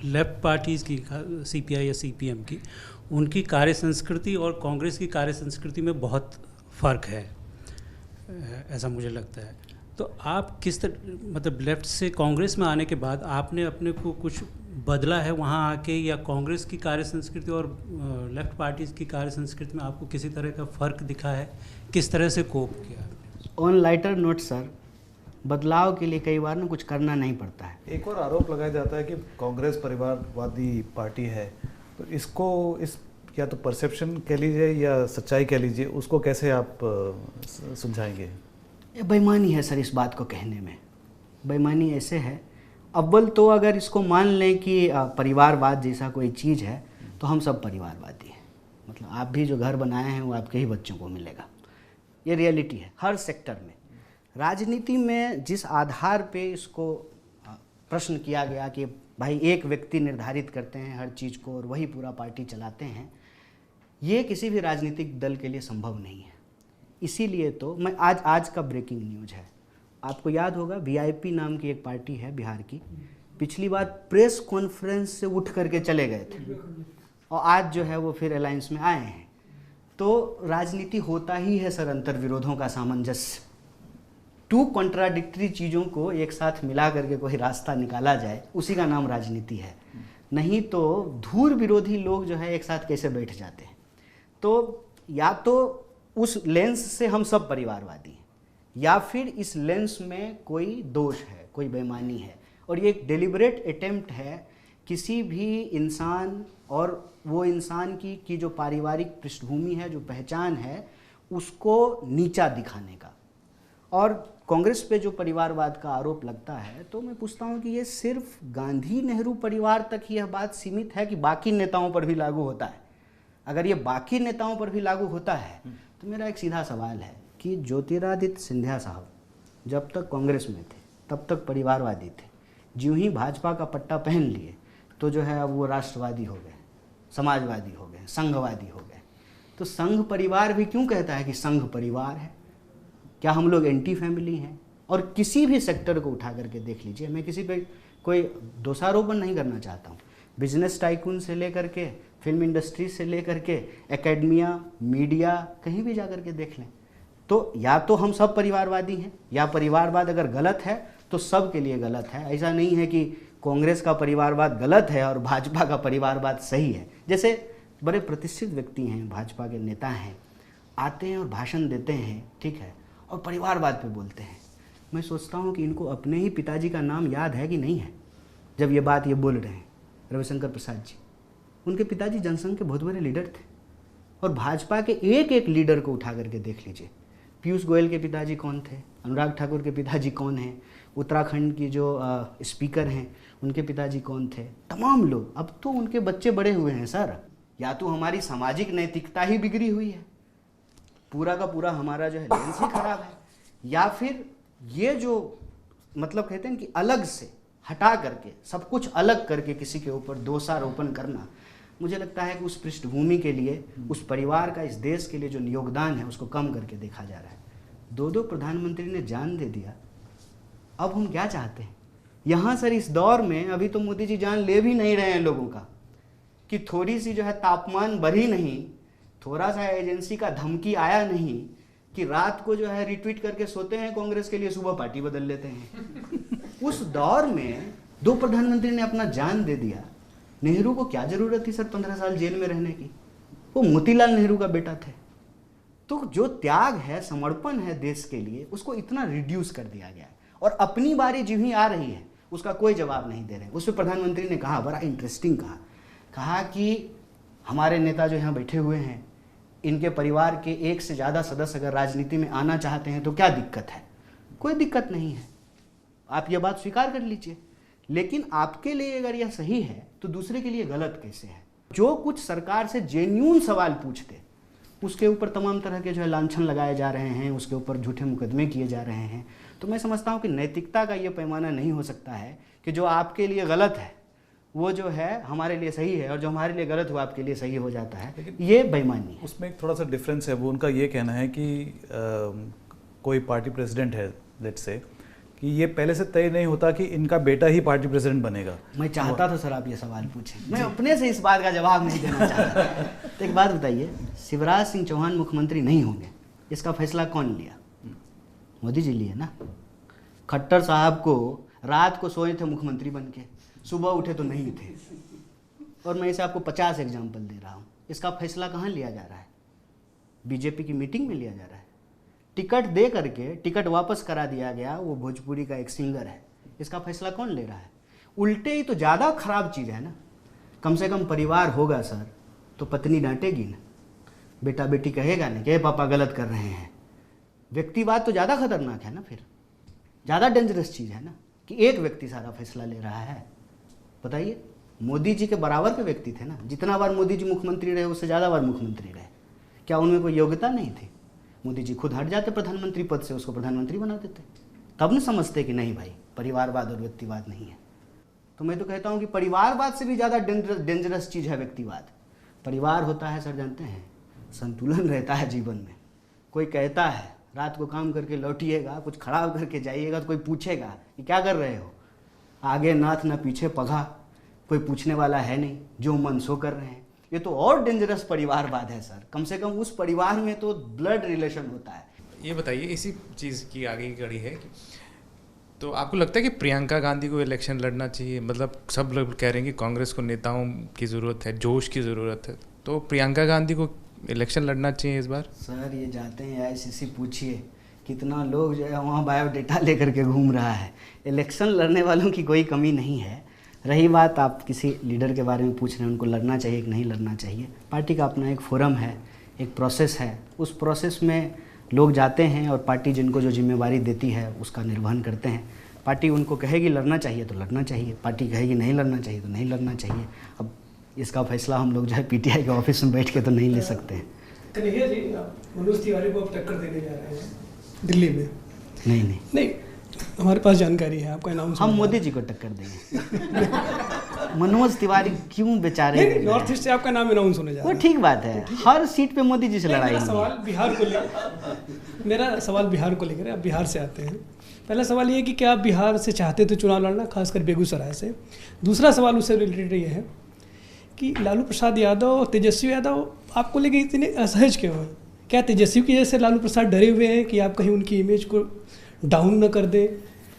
लेफ्ट पार्टीज़ की, सीपीआई या सीपीएम की, उनकी कार्य संस्कृति और कांग्रेस की कार्य संस्कृति में बहुत फ़र्क है, ऐसा मुझे लगता है। तो आप किस तरह, मतलब लेफ्ट से कांग्रेस में आने के बाद आपने अपने को कुछ बदला है वहाँ आके, या कांग्रेस की कार्य संस्कृति और लेफ्ट पार्टीज़ की कार्य संस्कृति में आपको किसी तरह का फ़र्क दिखा है? किस तरह से कोप किया? ऑन लाइटर नोट सर, बदलाव के लिए कई बार ना कुछ करना नहीं पड़ता है। एक और आरोप लगाया जाता है कि कांग्रेस परिवारवादी पार्टी है, तो इसको इस या तो परसेप्शन कह लीजिए या सच्चाई कह लीजिए, उसको कैसे आप सुलझाएंगे? ये बेईमानी है सर इस बात को कहने में। बेईमानी ऐसे है, अव्वल तो अगर इसको मान लें कि परिवारवाद जैसा कोई चीज़ है तो हम सब परिवारवादी हैं। मतलब आप भी जो घर बनाए हैं वो आपके ही बच्चों को मिलेगा। ये रियलिटी है हर सेक्टर में। राजनीति में जिस आधार पे इसको प्रश्न किया गया कि भाई एक व्यक्ति निर्धारित करते हैं हर चीज़ को और वही पूरा पार्टी चलाते हैं, ये किसी भी राजनीतिक दल के लिए संभव नहीं है। इसीलिए तो मैं आज का ब्रेकिंग न्यूज़ है, आपको याद होगा वीआईपी नाम की एक पार्टी है बिहार की, पिछली बार प्रेस कॉन्फ्रेंस से उठ करके चले गए थे और आज जो है वो फिर अलायंस में आए हैं। तो राजनीति होता ही है सर अंतर विरोधों का सामंजस्य। टू कॉन्ट्राडिक्टरी चीज़ों को एक साथ मिला करके कोई रास्ता निकाला जाए, उसी का नाम राजनीति है। नहीं तो धूर विरोधी लोग जो है एक साथ कैसे बैठ जाते हैं। तो या तो उस लेंस से हम सब परिवारवादी हैं, या फिर इस लेंस में कोई दोष है, कोई बेईमानी है, और ये एक डेलिबरेट अटेम्प्ट है किसी भी इंसान और वो इंसान की जो पारिवारिक पृष्ठभूमि है, जो पहचान है, उसको नीचा दिखाने का। और कांग्रेस पे जो परिवारवाद का आरोप लगता है, तो मैं पूछता हूँ कि ये सिर्फ गांधी नेहरू परिवार तक ही यह बात सीमित है कि बाकी नेताओं पर भी लागू होता है? अगर ये बाकी नेताओं पर भी लागू होता है तो मेरा एक सीधा सवाल है कि ज्योतिरादित्य सिंधिया साहब जब तक कांग्रेस में थे तब तक परिवारवादी थे, ज्यों ही भाजपा का पट्टा पहन लिए तो जो है अब वो राष्ट्रवादी हो गए, समाजवादी हो गए, संघवादी हो गए। तो संघ परिवार भी क्यों कहता है कि संघ परिवार है? क्या हम लोग एंटी फैमिली हैं? और किसी भी सेक्टर को उठा करके देख लीजिए, मैं किसी पे कोई दोषारोपण नहीं करना चाहता हूँ, बिजनेस टाइकून से लेकर के फिल्म इंडस्ट्री से लेकर के एकेडमिया, मीडिया, कहीं भी जा कर के देख लें, तो या तो हम सब परिवारवादी हैं, या परिवारवाद अगर गलत है तो सब के लिए गलत है। ऐसा नहीं है कि कांग्रेस का परिवारवाद गलत है और भाजपा का परिवारवाद सही है। जैसे बड़े प्रतिष्ठित व्यक्ति हैं, भाजपा के नेता हैं, आते हैं और भाषण देते हैं, ठीक है, और परिवारवाद पे बोलते हैं। मैं सोचता हूँ कि इनको अपने ही पिताजी का नाम याद है कि नहीं है जब ये बात ये बोल रहे हैं। रविशंकर प्रसाद जी, उनके पिताजी जनसंघ के बहुत बड़े लीडर थे, और भाजपा के एक एक लीडर को उठा करके देख लीजिए। पीयूष गोयल के पिताजी कौन थे, अनुराग ठाकुर के पिताजी कौन हैं, उत्तराखंड की जो स्पीकर हैं उनके पिताजी कौन थे, तमाम लोग। अब तो उनके बच्चे बड़े हुए हैं सर। या तो हमारी सामाजिक नैतिकता ही बिगड़ी हुई है, पूरा का पूरा हमारा जो है लेंस ही खराब है, या फिर ये जो मतलब कहते हैं कि अलग से हटा करके सब कुछ अलग करके किसी के ऊपर दोषारोपण करना, मुझे लगता है कि उस पृष्ठभूमि के लिए, उस परिवार का इस देश के लिए जो योगदान है उसको कम करके देखा जा रहा है। दो प्रधानमंत्री ने जान दे दिया, अब हम क्या चाहते हैं? यहाँ सर इस दौर में अभी तो मोदी जी जान ले भी नहीं रहे हैं लोगों का, कि थोड़ी सी जो है तापमान बढ़ी नहीं, थोड़ा सा एजेंसी का धमकी आया नहीं कि रात को जो है रिट्वीट करके सोते हैं कांग्रेस के लिए, सुबह पार्टी बदल लेते हैं। उस दौर में दो प्रधानमंत्री ने अपना जान दे दिया। नेहरू को क्या जरूरत थी सर 15 साल जेल में रहने की? वो मोतीलाल नेहरू का बेटा थे। तो जो त्याग है, समर्पण है देश के लिए, उसको इतना रिड्यूस कर दिया गया है, और अपनी बारी जो ही आ रही है उसका कोई जवाब नहीं दे रहे। उस पर प्रधानमंत्री ने कहा, बड़ा इंटरेस्टिंग कहा कि हमारे नेता जो यहाँ बैठे हुए हैं, इनके परिवार के एक से ज़्यादा सदस्य अगर राजनीति में आना चाहते हैं तो क्या दिक्कत है? कोई दिक्कत नहीं है, आप ये बात स्वीकार कर लीजिए। लेकिन आपके लिए अगर यह सही है तो दूसरे के लिए गलत कैसे है? जो कुछ सरकार से जेन्युइन सवाल पूछते उसके ऊपर तमाम तरह के जो है लांछन लगाए जा रहे हैं, उसके ऊपर झूठे मुकदमे किए जा रहे हैं। तो मैं समझता हूँ कि नैतिकता का ये पैमाना नहीं हो सकता है कि जो आपके लिए गलत है वो जो है हमारे लिए सही है, और जो हमारे लिए गलत हुआ आपके लिए सही हो जाता है। ये बेईमानी है। उसमें एक थोड़ा सा डिफरेंस है। वो उनका ये कहना है कि कोई पार्टी प्रेसिडेंट है, लेट्स से, कि ये पहले से तय नहीं होता कि इनका बेटा ही पार्टी प्रेसिडेंट बनेगा। मैं चाहता था सर आप ये सवाल पूछें, मैं अपने से इस बात का जवाब नहीं देना चाहता। तो एक बात बताइए, शिवराज सिंह चौहान मुख्यमंत्री नहीं होंगे, इसका फैसला कौन लिया? मोदी जी लिए ना। खट्टर साहब को रात को सोए थे मुख्यमंत्री बन के, सुबह उठे तो नहीं थे। और मैं इसे आपको 50 एग्जाम्पल दे रहा हूँ। इसका फैसला कहाँ लिया जा रहा है? बीजेपी की मीटिंग में लिया जा रहा है। टिकट दे करके टिकट वापस करा दिया गया, वो भोजपुरी का एक सिंगर है। इसका फैसला कौन ले रहा है? उल्टे ही तो ज़्यादा खराब चीज़ है ना। कम से कम परिवार होगा सर तो पत्नी डांटेगी ना, बेटा बेटी कहेगा ना कि पापा गलत कर रहे हैं। व्यक्तिवाद तो ज़्यादा खतरनाक है ना, फिर ज़्यादा डेंजरस चीज़ है ना, कि एक व्यक्ति सारा फैसला ले रहा है। बताइए, मोदी जी के बराबर के व्यक्ति थे ना, जितना बार मोदी जी मुख्यमंत्री रहे उससे ज़्यादा बार मुख्यमंत्री रहे। क्या उनमें कोई योग्यता नहीं थी? मोदी जी खुद हट जाते प्रधानमंत्री पद से, उसको प्रधानमंत्री बना देते, तब न समझते कि नहीं भाई परिवारवाद और व्यक्तिवाद नहीं है। तो मैं तो कहता हूँ कि परिवारवाद से भी ज़्यादा डेंजरस चीज़ है व्यक्तिवाद। परिवार होता है सर, जानते हैं, संतुलन रहता है जीवन में। कोई कहता है रात को काम करके लौटिएगा, कुछ खराब करके जाइएगा, तो कोई पूछेगा कि क्या कर रहे हो? आगे नाथ ना पीछे पगा, कोई पूछने वाला है नहीं, जो मन सो कर रहे हैं। ये तो और डेंजरस परिवारवाद है सर। कम से कम उस परिवार में तो ब्लड रिलेशन होता है। ये बताइए, इसी चीज़ की आगे की कड़ी है कि तो आपको लगता है कि प्रियंका गांधी को इलेक्शन लड़ना चाहिए? मतलब सब लोग कह रहे हैं कि कांग्रेस को नेताओं की ज़रूरत है, जोश की ज़रूरत है, तो प्रियंका गांधी को इलेक्शन लड़ना चाहिए इस बार? सर ये जाते हैं AICC, पूछिए कितना लोग जो है वहाँ बायोडेटा लेकर के घूम रहा है। इलेक्शन लड़ने वालों की कोई कमी नहीं है। रही बात आप किसी लीडर के बारे में पूछ रहे हैं, उनको लड़ना चाहिए कि नहीं लड़ना चाहिए, पार्टी का अपना एक फोरम है, एक प्रोसेस है। उस प्रोसेस में लोग जाते हैं और पार्टी जिनको जो जिम्मेवारी देती है उसका निर्वहन करते हैं। पार्टी उनको कहेगी लड़ना चाहिए तो लड़ना चाहिए, पार्टी कहेगी नहीं लड़ना चाहिए तो नहीं लड़ना चाहिए। अब इसका फैसला हम लोग जो है PTI के ऑफिस में बैठ के तो नहीं ले सकते हैं। कन्हैया जी, मनोज तिवारी को आप टक्कर देने जा रहे हैं दिल्ली में? नहीं, हमारे पास जानकारी है, आपका अनाउंस हम मोदी जी को टक्कर देंगे। मनोज तिवारी क्यों बेचारे? नॉर्थ ईस्ट से आपका नाम अनाउंस होने जा रहा है। वो ठीक बात है, हर सीट पे मोदी जी से लड़ाई। मेरा सवाल बिहार को लेकर है। आप बिहार से आते हैं। पहला सवाल ये है कि क्या आप बिहार से चाहते थे चुनाव लड़ना, खासकर बेगूसराय से? दूसरा सवाल उससे रिलेटेड ये है कि लालू प्रसाद यादव और तेजस्वी यादव आपको लेकर इतने असहज क्यों हैं? क्या तेजस्वी की वजह से लालू प्रसाद डरे हुए हैं कि आप कहीं उनकी इमेज को डाउन न कर दें?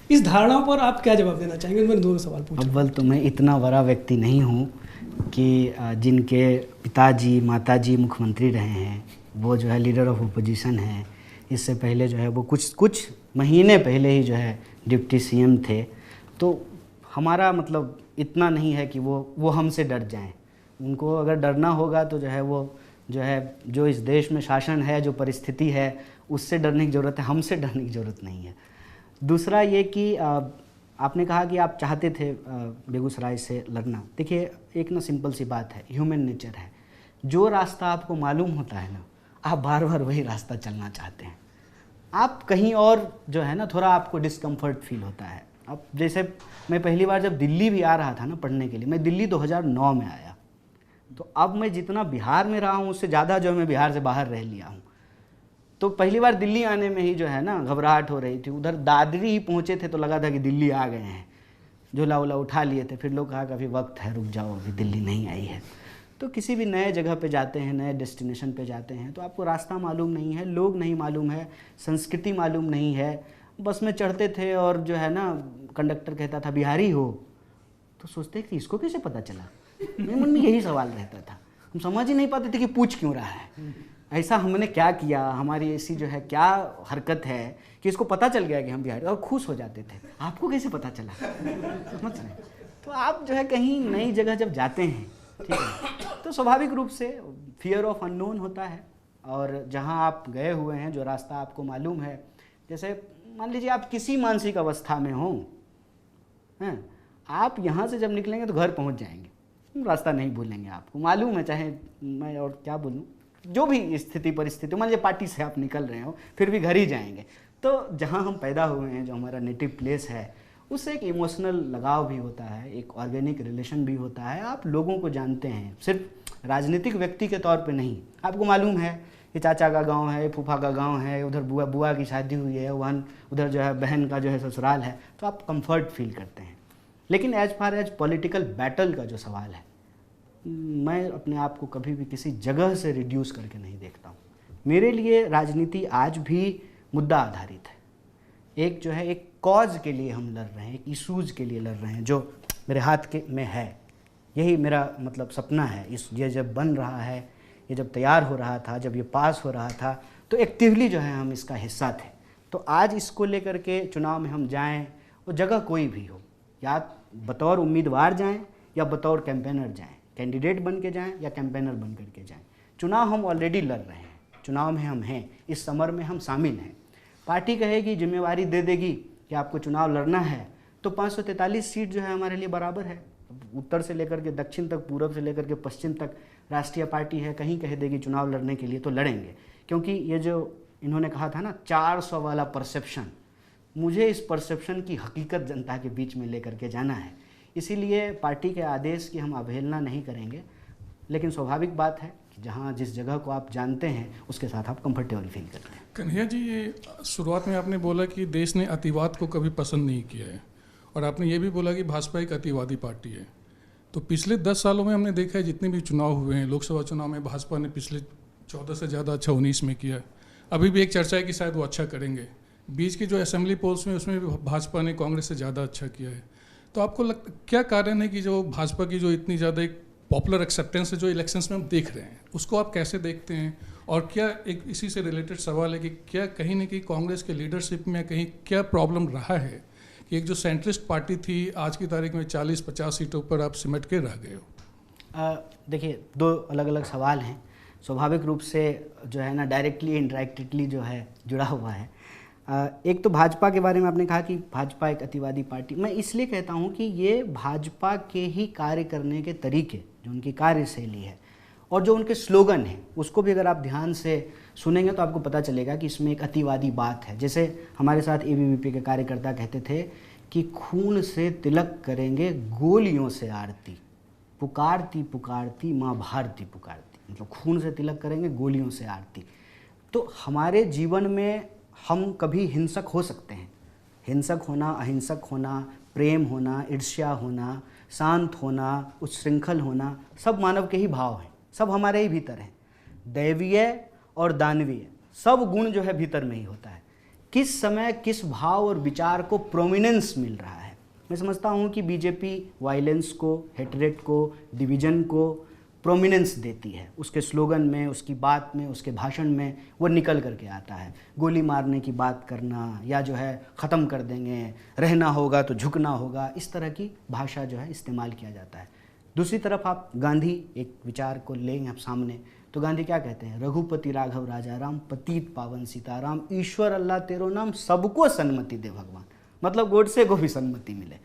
इस धारणाओं पर आप क्या जवाब देना चाहेंगे? मैंने दोनों सवाल पूछे। अव्वल तो मैं इतना बड़ा व्यक्ति नहीं हूँ कि जिनके पिताजी माताजी मुख्यमंत्री रहे हैं, वो जो है लीडर ऑफ अपोजिशन है। इससे पहले जो है वो कुछ महीने पहले ही जो है डिप्टी CM थे। तो हमारा मतलब इतना नहीं है कि वो हमसे डर जाएं। उनको अगर डरना होगा तो जो इस देश में शासन है, जो परिस्थिति है, उससे डरने की ज़रूरत है, हमसे डरने की ज़रूरत नहीं है। दूसरा ये कि आपने कहा कि आप चाहते थे बेगूसराय से लड़ना। देखिए एक ना सिंपल सी बात है, ह्यूमन नेचर है। जो रास्ता आपको मालूम होता है ना, आप बार बार वही रास्ता चलना चाहते हैं। आप कहीं और जो है ना थोड़ा आपको डिस्कम्फर्ट फील होता है। अब जैसे मैं पहली बार जब दिल्ली भी आ रहा था ना पढ़ने के लिए, मैं दिल्ली 2009 में आया, तो अब मैं जितना बिहार में रहा हूँ उससे ज़्यादा जो है मैं बिहार से बाहर रह लिया हूँ। तो पहली बार दिल्ली आने में ही जो है ना घबराहट हो रही थी। उधर दादरी ही पहुँचे थे तो लगा था कि दिल्ली आ गए हैं, झोला वोला उठा लिए थे। फिर लोग कहा कि अभी वक्त है, रुक जाओ, अभी दिल्ली नहीं आई है। तो किसी भी नए जगह पे जाते हैं, नए डेस्टिनेशन पे जाते हैं, तो आपको रास्ता मालूम नहीं है, लोग नहीं मालूम है, संस्कृति मालूम नहीं है। बस में चढ़ते थे और जो है ना कंडक्टर कहता था बिहारी हो, तो सोचते कि इसको कैसे पता चला। मेरे मन में यही सवाल रहता था, हम समझ ही नहीं पाते थे कि पूछ क्यों रहा है, ऐसा हमने क्या किया, हमारी ऐसी जो है क्या हरकत है कि इसको पता चल गया कि हम बिहारी, और खुश हो जाते थे। आपको कैसे पता चला? समझ रहे? तो आप जो है कहीं नई जगह जब जाते हैं, ठीक है, तो स्वाभाविक रूप से फियर ऑफ अननोन होता है। और जहाँ आप गए हुए हैं, जो रास्ता आपको मालूम है, जैसे मान लीजिए आप किसी मानसिक अवस्था में हों, हैं, आप यहाँ से जब निकलेंगे तो घर पहुँच जाएंगे, रास्ता नहीं भूलेंगे, आपको मालूम है। चाहे मैं और क्या बोलूँ, जो भी स्थिति परिस्थिति, मान लीजिए पार्टी से आप निकल रहे हो, फिर भी घर ही जाएंगे। तो जहाँ हम पैदा हुए हैं, जो हमारा नेटिव प्लेस है, उससे एक इमोशनल लगाव भी होता है, एक ऑर्गेनिक रिलेशन भी होता है। आप लोगों को जानते हैं, सिर्फ राजनीतिक व्यक्ति के तौर पे नहीं। आपको मालूम है कि चाचा का गांव है, फूफा का गांव है, उधर बुआ की शादी हुई है, वहाँ उधर जो है बहन का जो है ससुराल है, तो आप कंफर्ट फील करते हैं। लेकिन as far as political battle का जो सवाल है, मैं अपने आप को कभी भी किसी जगह से रिड्यूस करके नहीं देखता हूँ। मेरे लिए राजनीति आज भी मुद्दा आधारित है। एक जो है एक कॉज के लिए हम लड़ रहे हैं, एक इशूज़ के लिए लड़ रहे हैं, जो मेरे हाथ के में है। यही मेरा मतलब सपना है। ये जब बन रहा है, ये जब तैयार हो रहा था, जब ये पास हो रहा था, तो एक्टिवली जो है हम इसका हिस्सा थे। तो आज इसको लेकर के चुनाव में हम जाएं, वो जगह कोई भी हो, या बतौर उम्मीदवार जाएं या बतौर कैंपेनर जाएं, कैंडिडेट बन के जाएं या कैंपेनर बन करके जाएं, चुनाव हम ऑलरेडी लड़ रहे हैं, चुनाव में हम हैं, इस समर में हम शामिल हैं। पार्टी कहेगी, जिम्मेवारी दे देगी कि आपको चुनाव लड़ना है, तो 543 सीट जो है हमारे लिए बराबर है। उत्तर से लेकर के दक्षिण तक, पूरब से लेकर के पश्चिम तक राष्ट्रीय पार्टी है। कहीं कह देगी चुनाव लड़ने के लिए, तो लड़ेंगे। क्योंकि ये जो इन्होंने कहा था ना 400 वाला परसेप्शन, मुझे इस परसेप्शन की हकीकत जनता के बीच में लेकर के जाना है। इसीलिए पार्टी के आदेश की हम अवहेलना नहीं करेंगे। लेकिन स्वाभाविक बात है कि जहाँ जिस जगह को आप जानते हैं उसके साथ आप कंफर्टेबल फील करते हैं। कन्हैया जी, ये शुरुआत में आपने बोला कि देश ने अतिवाद को कभी पसंद नहीं किया है, और आपने ये भी बोला कि भाजपा एक अतिवादी पार्टी है। तो पिछले 10 सालों में हमने देखा है, जितने भी चुनाव हुए हैं, लोकसभा चुनाव में भाजपा ने पिछले 14 से ज़्यादा अच्छा 19 में किया है। अभी भी एक चर्चा है कि शायद वो अच्छा करेंगे। बीच की जो असेंबली पोल्स में, उसमें भी भाजपा ने कांग्रेस से ज़्यादा अच्छा किया है। तो आपको क्या कारण है कि जो भाजपा की जो इतनी ज़्यादा एक पॉपुलर एक्सेप्टेंस है जो इलेक्शंस में हम देख रहे हैं, उसको आप कैसे देखते हैं? और क्या एक इसी से रिलेटेड सवाल है कि क्या कहीं ना कहीं कांग्रेस के लीडरशिप में कहीं क्या प्रॉब्लम रहा है कि एक जो सेंट्रिस्ट पार्टी थी आज की तारीख में 40-50 सीटों पर आप सिमट के रह गए हो? देखिए, दो अलग अलग सवाल हैं, स्वाभाविक रूप से जो है ना डायरेक्टली इनडायरेक्टली जो है जुड़ा हुआ है। एक तो भाजपा के बारे में आपने कहा कि भाजपा एक अतिवादी पार्टी, मैं इसलिए कहता हूं कि ये भाजपा के ही कार्य करने के तरीके, जो उनकी कार्यशैली है और जो उनके स्लोगन है, उसको भी अगर आप ध्यान से सुनेंगे तो आपको पता चलेगा कि इसमें एक अतिवादी बात है। जैसे हमारे साथ एबीवीपी के कार्यकर्ता कहते थे कि खून से तिलक करेंगे गोलियों से आरती, पुकारती पुकारती माँ भारती पुकारती, मतलब खून से तिलक करेंगे गोलियों से आरती। तो हमारे जीवन में हम कभी हिंसक हो सकते हैं, हिंसक होना, अहिंसक होना, प्रेम होना, ईर्ष्या होना, शांत होना, उच्छृंखल होना, सब मानव के ही भाव हैं, सब हमारे ही भीतर हैं। दैवीय और दानवीय सब गुण जो है भीतर में ही होता है। किस समय किस भाव और विचार को प्रोमिनेंस मिल रहा है। मैं समझता हूँ कि बीजेपी वायलेंस को, हेटरेट को, डिवीजन को प्रोमिनेंस देती है, उसके स्लोगन में, उसकी बात में, उसके भाषण में वो निकल करके आता है। गोली मारने की बात करना या जो है ख़त्म कर देंगे, रहना होगा तो झुकना होगा, इस तरह की भाषा जो है इस्तेमाल किया जाता है। दूसरी तरफ आप गांधी एक विचार को लेंगे आप सामने, तो गांधी क्या कहते हैं? रघुपति राघव राजा राम, पतित पावन सीताराम, ईश्वर अल्लाह तेरो नाम, सबको सन्मति दे भगवान, मतलब गोडसे को भी सन्मति मिले।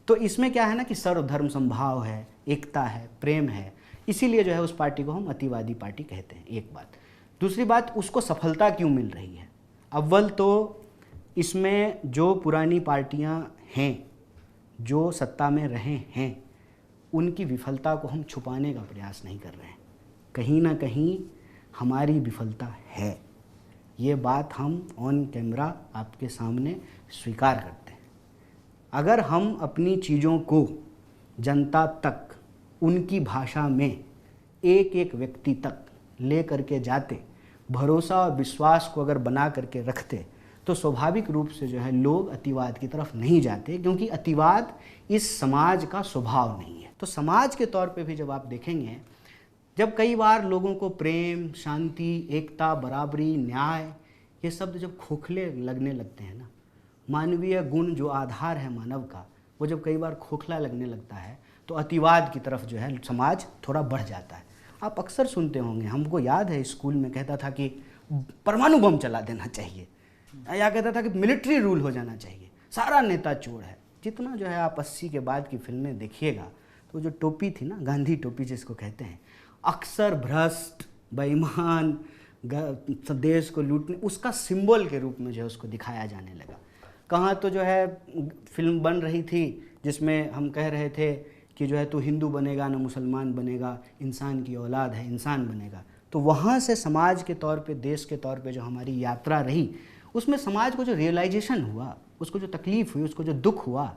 तो इसमें क्या है ना कि सर्वधर्म संभाव है, एकता है, प्रेम है, इसीलिए जो है उस पार्टी को हम अतिवादी पार्टी कहते हैं, एक बात। दूसरी बात, उसको सफलता क्यों मिल रही है? अव्वल तो इसमें जो पुरानी पार्टियां हैं, जो सत्ता में रहे हैं, उनकी विफलता को हम छुपाने का प्रयास नहीं कर रहे हैं। कहीं ना कहीं हमारी विफलता है, ये बात हम ऑन कैमरा आपके सामने स्वीकार करते हैं। अगर हम अपनी चीज़ों को जनता तक, उनकी भाषा में, एक एक व्यक्ति तक ले करके जाते, भरोसा और विश्वास को अगर बना करके रखते, तो स्वाभाविक रूप से जो है लोग अतिवाद की तरफ नहीं जाते, क्योंकि अतिवाद इस समाज का स्वभाव नहीं है। तो समाज के तौर पे भी जब आप देखेंगे, जब कई बार लोगों को प्रेम, शांति, एकता, बराबरी, न्याय, ये शब्द जब खोखले लगने लगते हैं ना, मानवीय गुण जो आधार है मानव का, वो जब कई बार खोखला लगने लगता है, तो अतिवाद की तरफ जो है समाज थोड़ा बढ़ जाता है। आप अक्सर सुनते होंगे, हमको याद है स्कूल में कहता था कि परमाणु बम चला देना चाहिए, या कहता था कि मिलिट्री रूल हो जाना चाहिए, सारा नेता चोर है। जितना जो है आप 80 के बाद की फिल्में देखिएगा, तो जो टोपी थी ना, गांधी टोपी जिसको कहते हैं, अक्सर भ्रष्ट, बेईमान, देश को लूटने, उसका सिंबल के रूप में जो है उसको दिखाया जाने लगा। कहाँ तो जो है फिल्म बन रही थी जिसमें हम कह रहे थे कि जो है तू हिंदू बनेगा ना मुसलमान बनेगा, इंसान की औलाद है, इंसान बनेगा। तो वहाँ से समाज के तौर पे, देश के तौर पे जो हमारी यात्रा रही, उसमें समाज को जो रियलाइजेशन हुआ, उसको जो तकलीफ़ हुई, उसको जो दुख हुआ,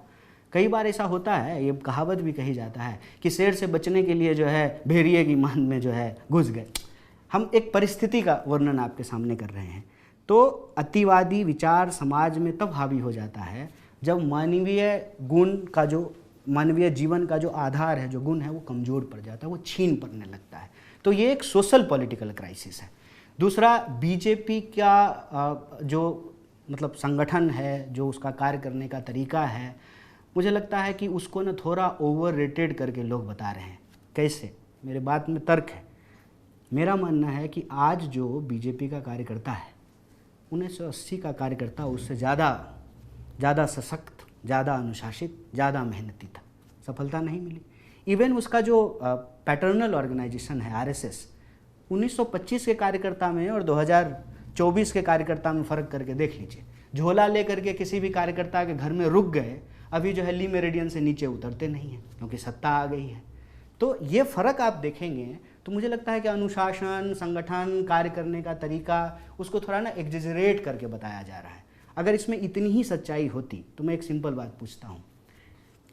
कई बार ऐसा होता है, ये कहावत भी कही जाता है कि शेर से बचने के लिए जो है भेड़िए की मान में जो है घुस गए। हम एक परिस्थिति का वर्णन आपके सामने कर रहे हैं। तो अतिवादी विचार समाज में तब हावी हो जाता है जब मानवीय गुण का जो, मानवीय जीवन का जो आधार है, जो गुण है, वो कमज़ोर पड़ जाता है, वो छीन पड़ने लगता है। तो ये एक सोशल पॉलिटिकल क्राइसिस है। दूसरा, बीजेपी का जो मतलब संगठन है, जो उसका कार्य करने का तरीका है, मुझे लगता है कि उसको ना थोड़ा ओवररेटेड करके लोग बता रहे हैं। कैसे? मेरे बात में तर्क है। मेरा मानना है कि आज जो बीजेपी का कार्यकर्ता है, 1980 का कार्यकर्ता उससे ज़्यादा सशक्त, ज़्यादा अनुशासित, ज़्यादा मेहनती था। सफलता नहीं मिली। इवन उसका जो पैटर्नल ऑर्गेनाइजेशन है आरएसएस, 1925 के कार्यकर्ता में और 2024 के कार्यकर्ता में फ़र्क करके देख लीजिए। झोला ले करके किसी भी कार्यकर्ता के घर में रुक गए, अभी जो है ली मेरिडियन से नीचे उतरते नहीं हैं, क्योंकि सत्ता आ गई है। तो ये फ़र्क आप देखेंगे तो मुझे लगता है कि अनुशासन, संगठन, कार्य करने का तरीका, उसको थोड़ा ना एग्जेजरेट करके बताया जा रहा है। अगर इसमें इतनी ही सच्चाई होती तो मैं एक सिंपल बात पूछता हूँ,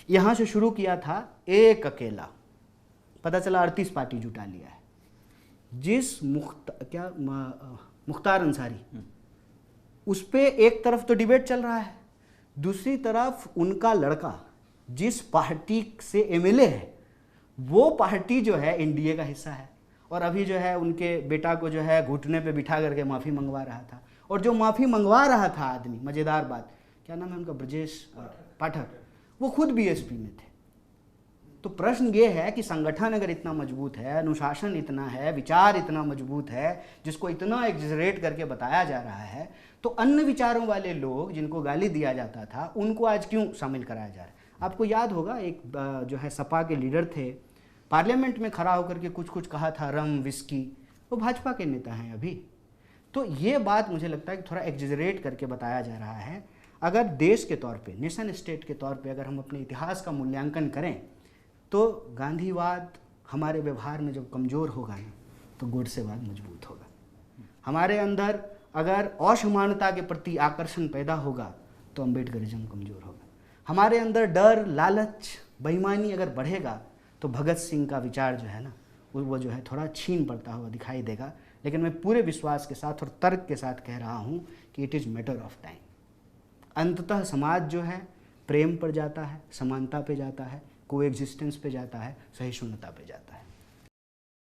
यहाँ से शुरू किया था एक अकेला, पता चला 38 पार्टी जुटा लिया है। जिस मुख्तार अंसारी, उस पर एक तरफ तो डिबेट चल रहा है, दूसरी तरफ उनका लड़का जिस पार्टी से एमएलए है वो पार्टी जो है एनडीए का हिस्सा है, और अभी जो है उनके बेटा को जो है घुटने पे बिठा करके माफ़ी मंगवा रहा था, और जो माफ़ी मंगवा रहा था आदमी, मज़ेदार बात, क्या नाम है उनका, ब्रजेश पाठक, वो खुद बीएसपी में थे। तो प्रश्न ये है कि संगठन अगर इतना मजबूत है, अनुशासन इतना है, विचार इतना मजबूत है, जिसको इतना एग्जरेट करके बताया जा रहा है, तो अन्य विचारों वाले लोग जिनको गाली दिया जाता था उनको आज क्यों शामिल कराया जा रहा है? आपको याद होगा एक जो है सपा के लीडर थे, पार्लियामेंट में खड़ा होकर के कुछ कुछ कहा था, रम विस्की, वो भाजपा के नेता हैं अभी। तो ये बात मुझे लगता है कि थोड़ा एग्जरेट करके बताया जा रहा है। अगर देश के तौर पे, नेशन स्टेट के तौर पे अगर हम अपने इतिहास का मूल्यांकन करें तो गांधीवाद हमारे व्यवहार में जब कमज़ोर होगा ना तो गोडसेवाद मजबूत होगा। हमारे अंदर अगर असमानता के प्रति आकर्षण पैदा होगा तो अम्बेडकरिज्म कमज़ोर होगा। हमारे अंदर डर, लालच, बेईमानी अगर बढ़ेगा तो भगत सिंह का विचार जो है ना वो जो है थोड़ा छीन पड़ता हुआ दिखाई देगा। लेकिन मैं पूरे विश्वास के साथ और तर्क के साथ कह रहा हूँ कि it is matter of time. अंततः समाज जो है प्रेम पर जाता है, समानता पे जाता है, कोएग्जिस्टेंस पे जाता है, सहिष्णुता पे जाता है।